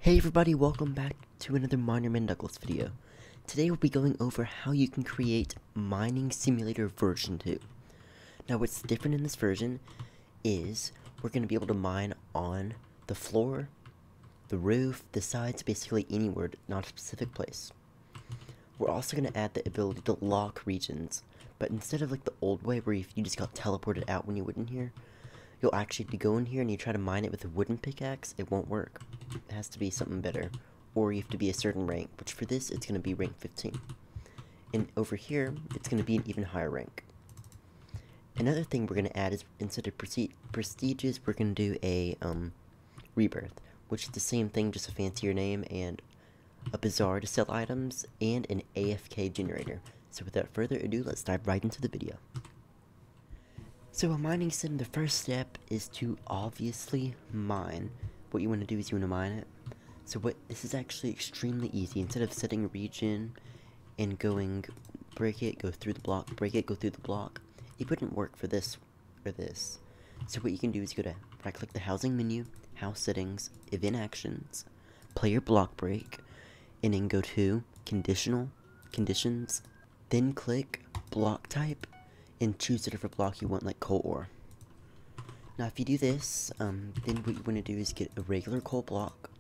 Hey everybody, welcome back to another Minerman Douglas video. Today we'll be going over how you can create Mining Simulator version 2. Now what's different in this version is we're going to be able to mine on the floor, the roof, the sides, basically anywhere, not a specific place. We're also going to add the ability to lock regions, but instead of like the old way where if you just got teleported out when you went in here, you'll actually go in here and you try to mine it with a wooden pickaxe, it won't work. It has to be something better. Or you have to be a certain rank, which for this, it's going to be rank 15. And over here, it's going to be an even higher rank. Another thing we're going to add is, instead of prestiges, we're going to do a, rebirth, which is the same thing, just a fancier name, and a bazaar to sell items, and an AFK generator. So without further ado, let's dive right into the video. So a mining sim, the first step is to obviously mine. What you want to do is you want to mine it. So this is actually extremely easy. Instead of setting a region and going break it, go through the block, break it, go through the block, it wouldn't work for this or this. So what you can do is go to right click the housing menu, house settings, event actions, player block break, and then go to conditions, then click block type, and choose whatever block you want, like coal ore. Now if you do this, then what you want to do is get a regular coal block,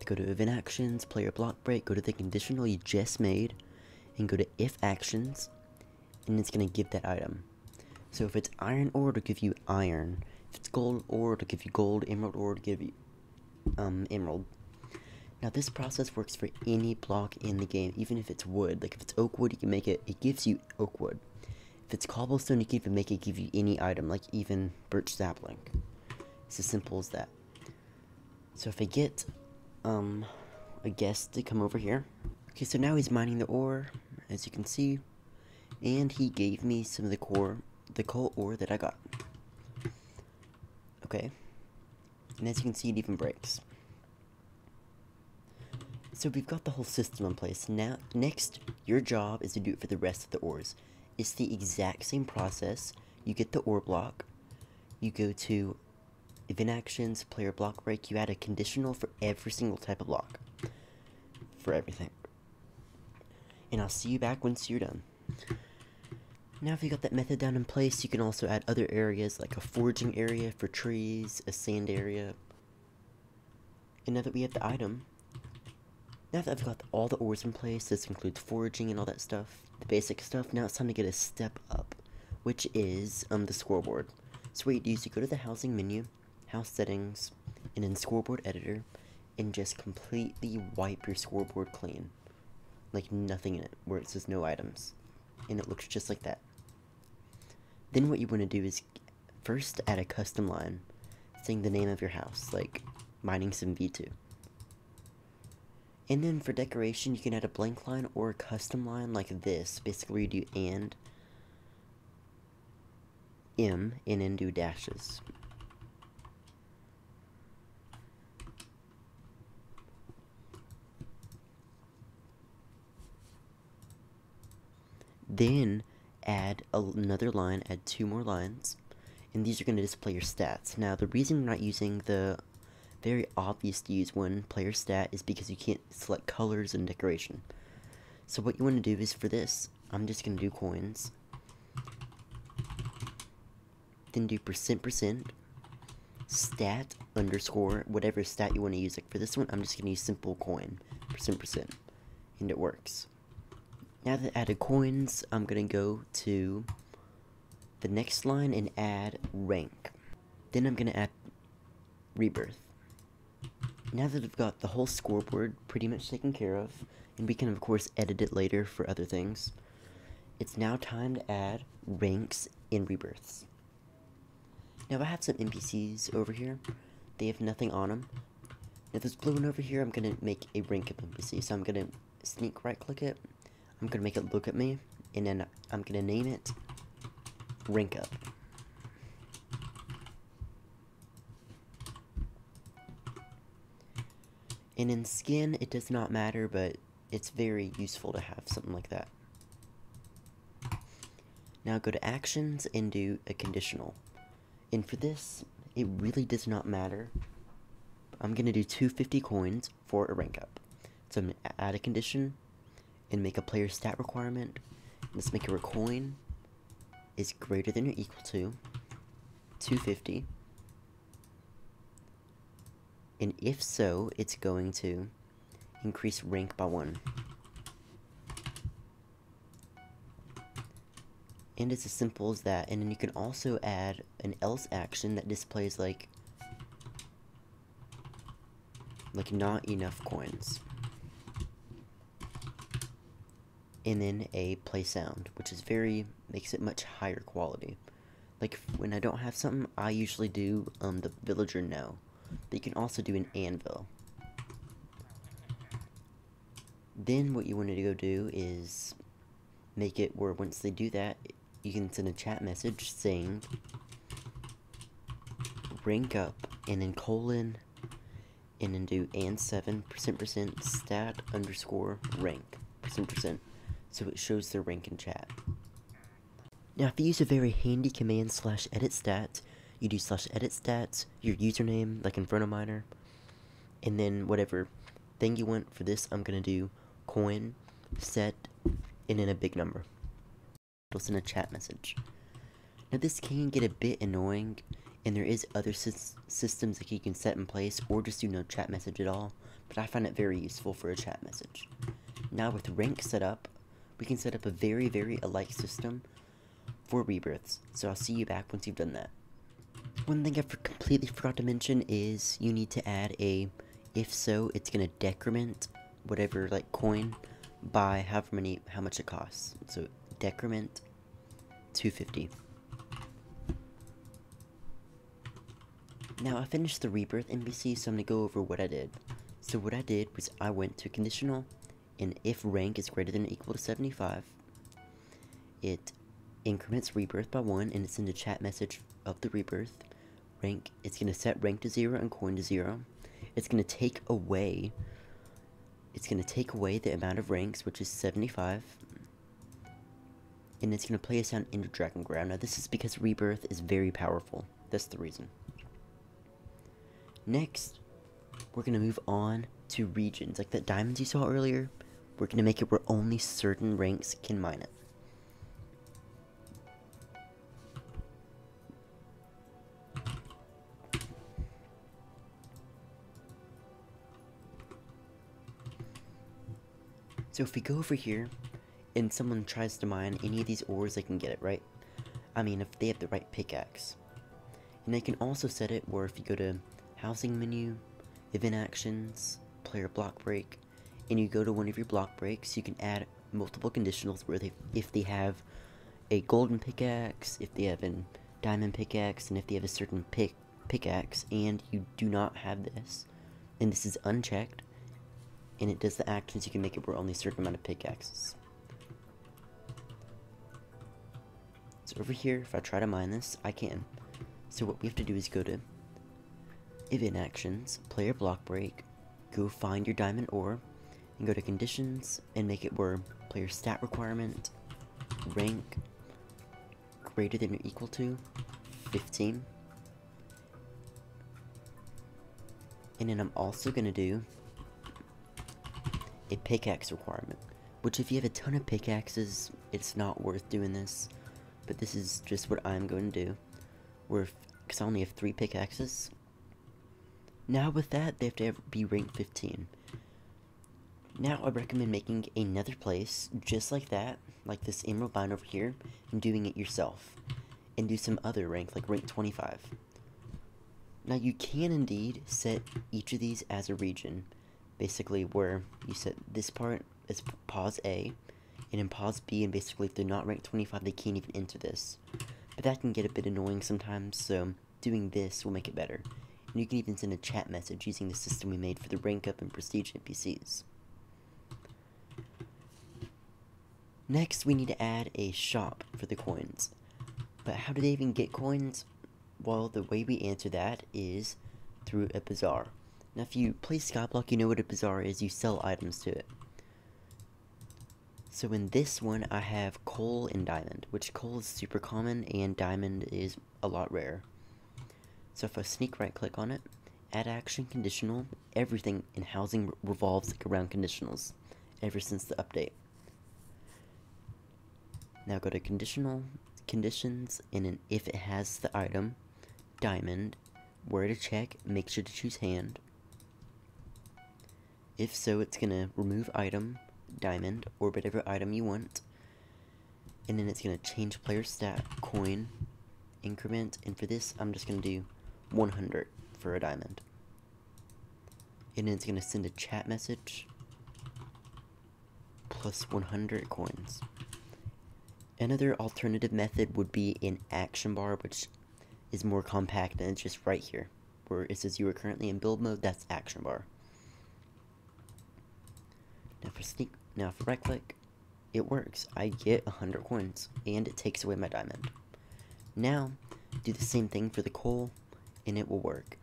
go to event actions, player block break, go to the conditional you just made, and go to if actions, and it's going to give that item. So if it's iron ore, it'll give you iron. If it's gold ore, it'll give you gold. Emerald ore, it'll give you emerald. Now this process works for any block in the game, even if it's wood. Like if it's oak wood, you can make it, it gives you oak wood. If it's cobblestone, you can even make it give you any item, like even birch sapling. It's as simple as that. So if I get a guest to come over here. Okay, so now he's mining the ore, as you can see, and he gave me some of the coal ore that I got. Okay, and as you can see, it even breaks. So we've got the whole system in place. Now, next, your job is to do it for the rest of the ores. It's the exact same process. You get the ore block, you go to event actions, player block break, you add a conditional for every single type of block. For everything. And I'll see you back once you're done. Now if you got that method down in place, you can also add other areas like a foraging area for trees, a sand area. And now that we have the item, now that I've got all the ores in place, this includes foraging and all that stuff, the basic stuff, now it's time to get a step up, which is the scoreboard. So what you do is you go to the housing menu, house settings, and then scoreboard editor, and just completely wipe your scoreboard clean. Like nothing in it, where it says no items. And it looks just like that. Then what you want to do is first add a custom line, saying the name of your house, like Mining Sim V2. And then for decoration, you can add a blank line or a custom line like this, basically where you do and, M, and then do dashes. Then add another line, add 2 more lines, and these are going to display your stats. Now the reason we're not using the very obvious to use one player stat is because you can't select colors and decoration. So what you want to do is for this, I'm just going to do coins, then do %, stat underscore, whatever stat you want to use. Like for this one, I'm just going to use simple coin, %, and it works. Now that I added coins, I'm going to go to the next line and add rank. Then I'm going to add rebirth. Now that I've got the whole scoreboard pretty much taken care of, and we can of course edit it later for other things, it's now time to add ranks and rebirths. Now I have some NPCs over here. They have nothing on them. Now this blue one over here, I'm going to make a rank of NPC. So I'm going to sneak right click it. I'm going to make it look at me, and then I'm going to name it Rank Up. And in skin, it does not matter, but it's very useful to have something like that. Now go to actions and do a conditional. And for this, it really does not matter, I'm going to do 250 coins for a rank up. So I'm going to add a condition and make a player stat requirement. Let's make a coin is greater than or equal to 250. And if so, it's going to increase rank by 1. And it's as simple as that. And then you can also add an else action that displays like not enough coins. And then a play sound, which is makes it much higher quality. Like when I don't have something, I usually do the villager no. But you can also do an anvil. Then what you want to go do is make it where once they do that, you can send a chat message saying rank up and then colon and then do and 7% stat underscore rank %, so it shows their rank in chat. Now if you use a very handy command /edit stats, you do /edit stats, your username like Inferno-Miner, and then whatever thing you want for this, I'm gonna do coin set and then a big number. It'll send a chat message. Now this can get a bit annoying, and there is other systems that you can set in place, or just do no chat message at all, but I find it very useful for a chat message. Now with rank set up, we can set up a very alike system for rebirths, so I'll see you back once you've done that. One thing I completely forgot to mention is you need to add a if so, it's gonna decrement whatever like coin by how much it costs. So decrement 250. Now I finished the rebirth NPC, so I'm gonna go over what I did. So what I did was I went to conditional, and if rank is greater than or equal to 75, it increments rebirth by 1, and it's in the chat message of the rebirth. Rank, it's gonna set rank to 0 and coin to 0. It's gonna take away the amount of ranks, which is 75. And it's gonna play a sound Ender Dragon Ground. Now this is because rebirth is very powerful. That's the reason. Next, we're gonna move on to regions. Like that diamonds you saw earlier, we're gonna make it where only certain ranks can mine it. So if we go over here, and someone tries to mine any of these ores, they can get it, right? I mean, if they have the right pickaxe. And they can also set it where if you go to housing menu, event actions, player block break, and you go to one of your block breaks, you can add multiple conditionals where if they have a golden pickaxe, if they have a diamond pickaxe, and if they have a certain pickaxe, and you do not have this, and this is unchecked, and it does the actions, you can make it where only a certain amount of pickaxes. So over here, if I try to mine this, I can. So what we have to do is go to event actions, player block break, go find your diamond ore, and go to conditions, and make it where player stat requirement, rank, greater than or equal to 15. And then I'm also going to do a pickaxe requirement, which if you have a ton of pickaxes, it's not worth doing this, but this is just what I'm going to do, because I only have 3 pickaxes. Now with that, they have to be rank 15. Now I recommend making another place just like that, like this emerald mine over here, and doing it yourself, and do some other rank, like rank 25. Now you can indeed set each of these as a region, basically where you set this part as pause A, and in pause B, and basically if they're not ranked 25, they can't even enter this. But that can get a bit annoying sometimes, so doing this will make it better. And you can even send a chat message using the system we made for the rank up and prestige NPCs. Next, we need to add a shop for the coins. But how do they even get coins? Well, the way we answer that is through a bazaar. Now, if you play Skyblock, you know what a bazaar is. You sell items to it. So in this one, I have coal and diamond, which coal is super common and diamond is a lot rare. So if I sneak right click on it, add action conditional. Everything in housing revolves around conditionals ever since the update. Now go to conditional, conditions, and then if it has the item, diamond, where to check, make sure to choose hand. If so, it's gonna remove item, diamond, or whatever item you want. And then it's gonna change player stat, coin, increment, and for this, I'm just gonna do 100 for a diamond. And then it's gonna send a chat message, plus 100 coins. Another alternative method would be an action bar, which is more compact and it's just right here. Where it says you are currently in build mode, that's action bar. Now for right click, it works. I get 100 coins, and it takes away my diamond. Now, do the same thing for the coal, and it will work.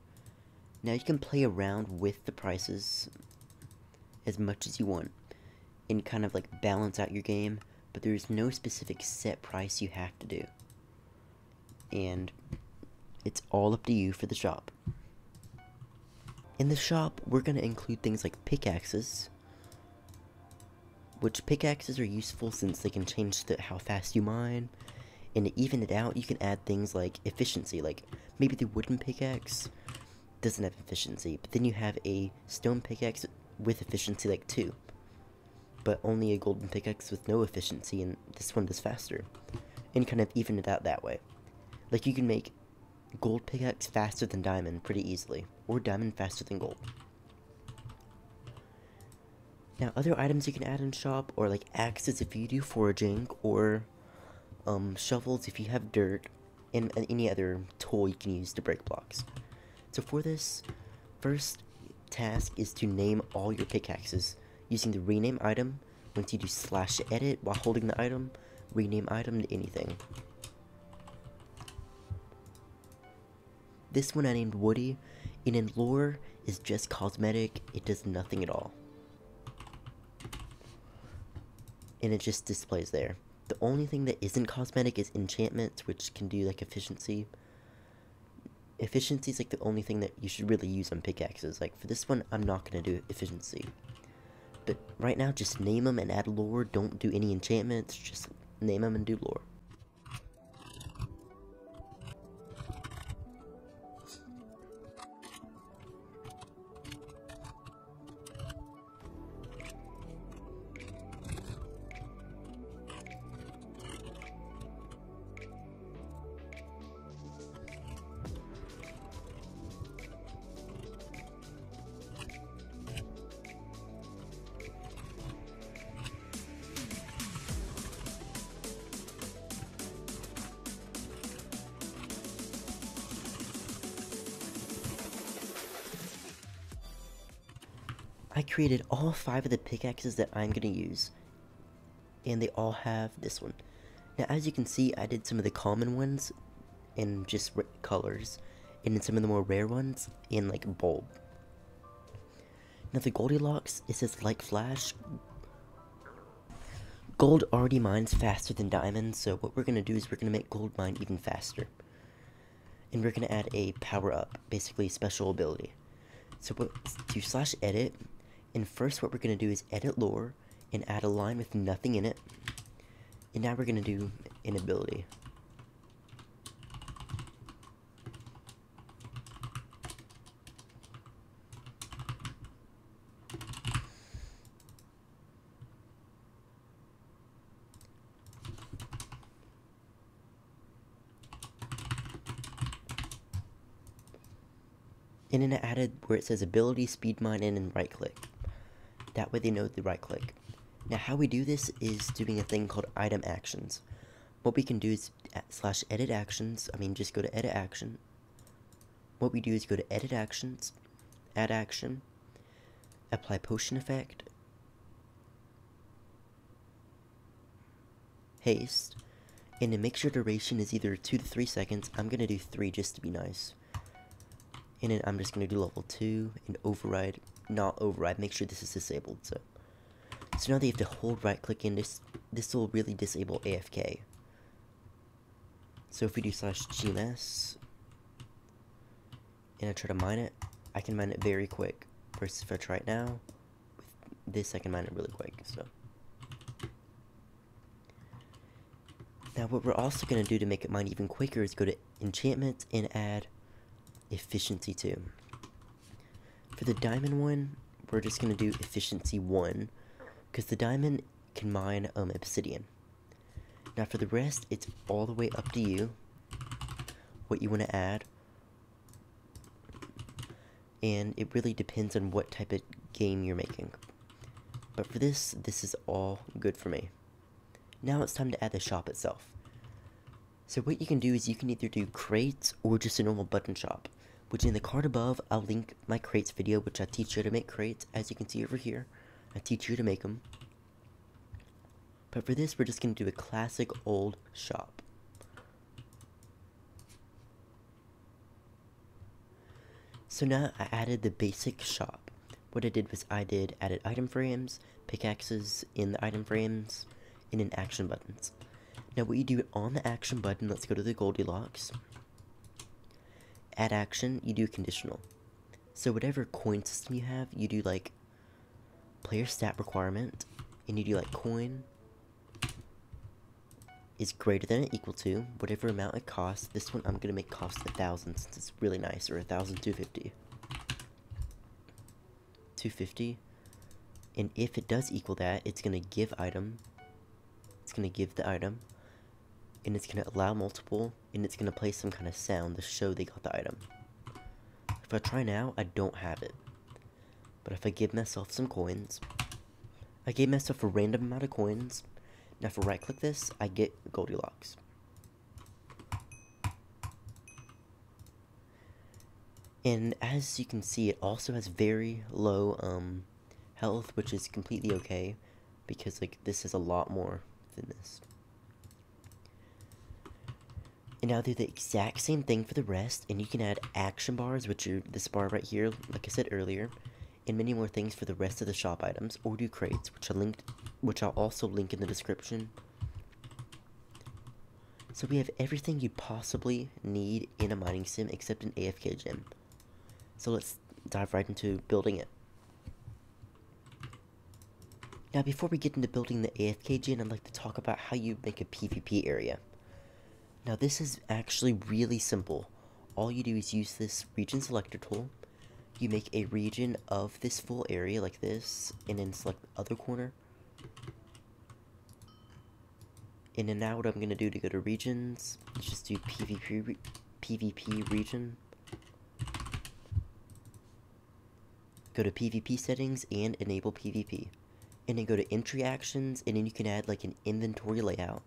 Now you can play around with the prices as much as you want, and kind of like balance out your game, but there's no specific set price you have to do. And it's all up to you for the shop. In the shop, we're going to include things like pickaxes, which pickaxes are useful since they can change how fast you mine, and to even it out, you can add things like efficiency, like maybe the wooden pickaxe doesn't have efficiency, but then you have a stone pickaxe with efficiency like 2, but only a golden pickaxe with no efficiency, and this one does faster, and kind of even it out that way. Like you can make gold pickaxe faster than diamond pretty easily, or diamond faster than gold. Now, other items you can add in shop are like axes if you do foraging, or shovels if you have dirt, and any other tool you can use to break blocks. So for this, first task is to name all your pickaxes using the rename item. Once you do /edit while holding the item, rename item to anything. This one I named Woody, and in lore is just cosmetic, it does nothing at all. And it just displays there. The only thing that isn't cosmetic is enchantments, which can do like efficiency. Efficiency is like the only thing that you should really use on pickaxes. Like for this one, I'm not going to do efficiency. But right now, just name them and add lore. Don't do any enchantments, just name them and do lore. I created all 5 of the pickaxes that I'm going to use, and they all have this one. Now as you can see, I did some of the common ones in just colors, and then some of the more rare ones in like bulb. Now the Goldilocks, it says like flash. Gold already mines faster than diamond, so what we're going to do is we're going to make gold mine even faster. And we're going to add a power up, basically a special ability. So do /edit. And first what we're going to do is edit lore and add a line with nothing in it. And now we're going to do an ability. And then I added where it says ability, speed mine, and then right click. That way they know the right click. Now how we do this is doing a thing called item actions. What we can do is /edit actions, just go to edit action. What we do is go to edit actions, add action, apply potion effect, haste, and then make sure duration is either 2 to 3 seconds. I'm going to do 3 just to be nice. And then I'm just going to do level 2 and override, not override, make sure this is disabled. So now they have to hold right click in this will really disable AFK. So if we do /gms and I try to mine it, I can mine it very quick. Versus if I try it now, with this I can mine it really quick, so. Now what we're also going to do to make it mine even quicker is go to enchantments and add efficiency 2. For the diamond one, we're just going to do efficiency 1, because the diamond can mine obsidian. Now for the rest, it's all the way up to you, what you want to add. And it really depends on what type of game you're making. But for this is all good for me. Now it's time to add the shop itself. So what you can do is you can either do crates or just a normal button shop. Which in the card above, I'll link my crates video, which I teach you how to make crates. As you can see over here, I teach you to make them. But for this, we're just going to do a classic old shop. So now I added the basic shop. What I did was I added item frames, pickaxes in the item frames, and in action buttons. Now what you do on the action button, let's go to the Goldilocks. Add action, you do conditional. So whatever coin system you have, you do like player stat requirement, and you do like coin is greater than or equal to whatever amount it costs. This one I'm gonna make cost 1,000 since it's really nice, or 1,250. 250. And if it does equal that, it's gonna give item. It's gonna give the item. And it's gonna allow multiple, and it's gonna play some kind of sound to show they got the item. If I try now, I don't have it. But if I give myself some coins, I gave myself a random amount of coins. Now if I right click this, I get Goldilocks. And as you can see, it also has very low health, which is completely okay, because like this is a lot more than this. And now do the exact same thing for the rest, and you can add action bars, which are this bar right here, like I said earlier, and many more things for the rest of the shop items, or do crates, which I'll also link in the description. So we have everything you possibly need in a mining sim except an AFK gym. So let's dive right into building it. Now before we get into building the AFK gym, I'd like to talk about how you make a PvP area. Now this is actually really simple. All you do is use this region selector tool. You make a region of this full area like this, and then select the other corner. And then now what I'm going to do to go to regions, let's just do PvP region. Go to PvP settings and enable PvP. And then go to entry actions, and then you can add like an inventory layout.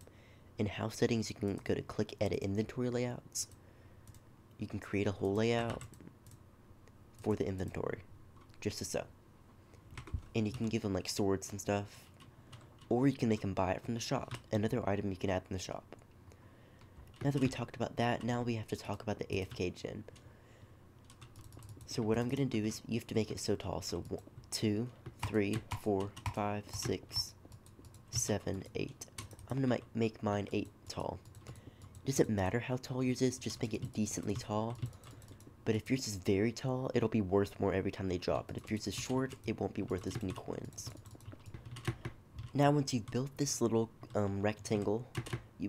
In house settings, you can go to click edit inventory layouts. You can create a whole layout for the inventory, just as so. And you can give them like swords and stuff, or you can make them buy it from the shop, another item you can add from the shop. Now that we talked about that, now we have to talk about the AFK gen. So what I'm gonna do is, you have to make it so tall, so 1, 2, 3, 4, 5, 6, 7, 8. I'm gonna make mine 8 tall. It doesn't matter how tall yours is, just make it decently tall. But if yours is very tall, it'll be worth more every time they drop. But if yours is short, it won't be worth as many coins. Now once you've built this little rectangle,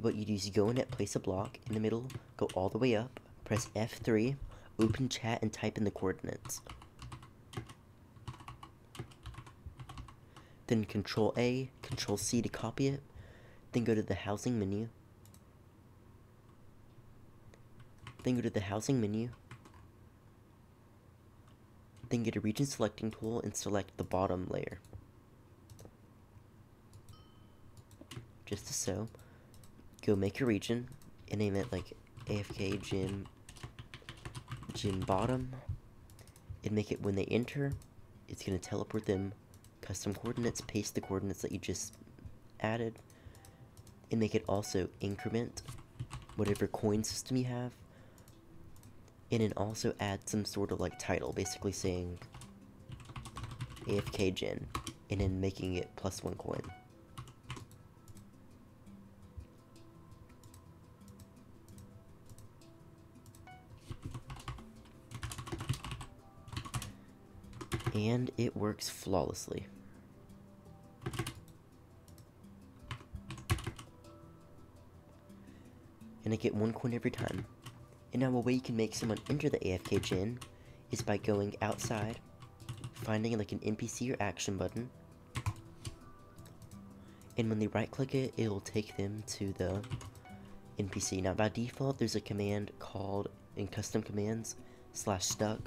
what you do is you go in it, place a block in the middle, go all the way up, press F3, open chat, and type in the coordinates. Then Control A, Control C to copy it. Then go to the housing menu. Then go to the housing menu. Then get a region selecting tool and select the bottom layer. Just as so. Go make your region and name it like AFK gym bottom. And make it when they enter, it's going to teleport them custom coordinates, paste the coordinates that you just added. And make it also increment whatever coin system you have. And then also add some sort of like title, basically saying AFK gen, and then making it +1 coin. And it works flawlessly. And I get 1 coin every time. And now a way you can make someone enter the AFK gen is by going outside, finding like an NPC or action button, and when they right click it, it'll take them to the NPC. Now by default, there's a command called in custom commands /stuck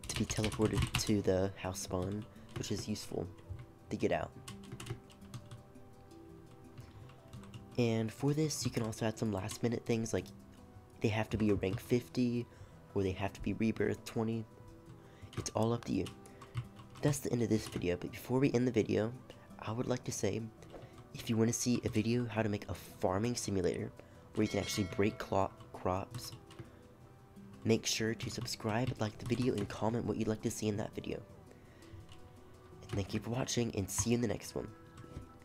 to be teleported to the house spawn, which is useful to get out. And for this, you can also add some last minute things like they have to be a rank 50 or they have to be rebirth 20. It's all up to you. That's the end of this video, but before we end the video, I would like to say, if you want to see a video how to make a farming simulator where you can actually break crops, make sure to subscribe, like the video, and comment what you'd like to see in that video. And thank you for watching, and see you in the next one.